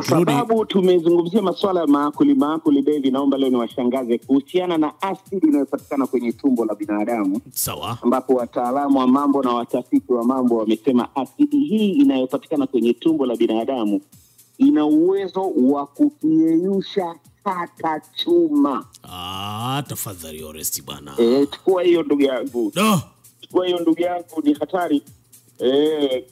Sababu tumezungumzia masuala ya maakuli David, naomba leo niwashangaze kuhusiana na asidi inayopatikana kwenye tumbo la binadamu. Sawa. Ambapo wataalamu wa mambo na watafiti wa mambo wamesema asidi hii inayopatikana kwenye tumbo la binadamu ina uwezo wa kuyeyusha hata chuma. Tafadhali Oresti bana. Chukua hiyo ndugu yangu. No. Chukua hiyo ndugu yangu, ni hatari.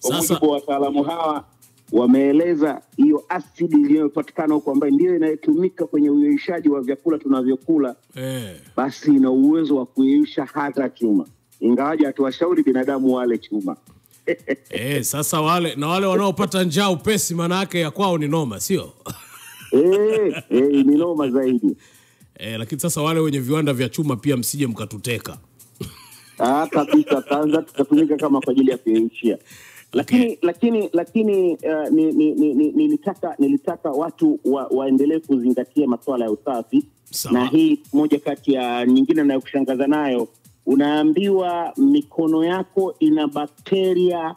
Kwa mujibu wa wataalamu hawa wameeleza hiyo asidi inayopatikana huko ambayo ndio inayotumika kwenye uyeyushaji wa vyakula tunavyokula, basi ina uwezo wa kuyeyusha hata chuma. Ingawaje hatuwashauri binadamu wale chuma. Sasa wale wanaopata njaa upesi maana yake ya kwao ni noma, sio? Ni noma zaidi. Lakini sasa wale wenye viwanda vya chuma pia msije mkatuteka. Kabisa, kwanza tutatumika kama kwa ajili ya kuyeyushia. Lakini nilitaka watu waendelee kuzingatia masuala ya usafi. Sawa. Na hii moja kati ya nyingine na kushangaza nayo, unaambiwa mikono yako ina bakteria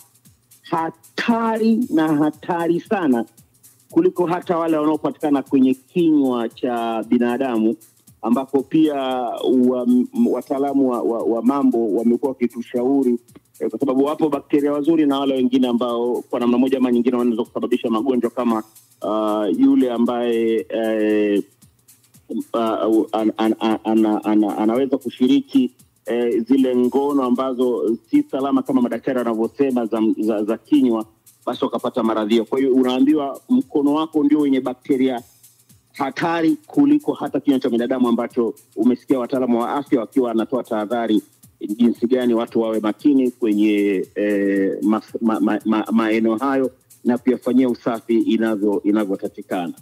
hatari sana kuliko hata wale wanaopatikana kwenye kinywa cha binadamu, ambapo pia wataalamu wa mambo wamekuwa wakitushauri, kwa sababu wapo bakteria wazuri na wale wengine ambao kwa namna moja ama nyingine wanaweza kusababisha magonjwa kama yule ambaye anaweza kushiriki zile ngono ambazo si salama kama madaktari wanavyosema za kinywa, basi wakapata maradhi. Kwa hiyo unaambiwa mkono wako ndio wenye bakteria hatari kuliko hata kinywa cha binadamu, ambacho umesikia wataalamu wa afya wakiwa wanatoa tahadhari jinsi gani watu wawe makini kwenye maeneo hayo na kuyafanyia usafi inavyotakikana.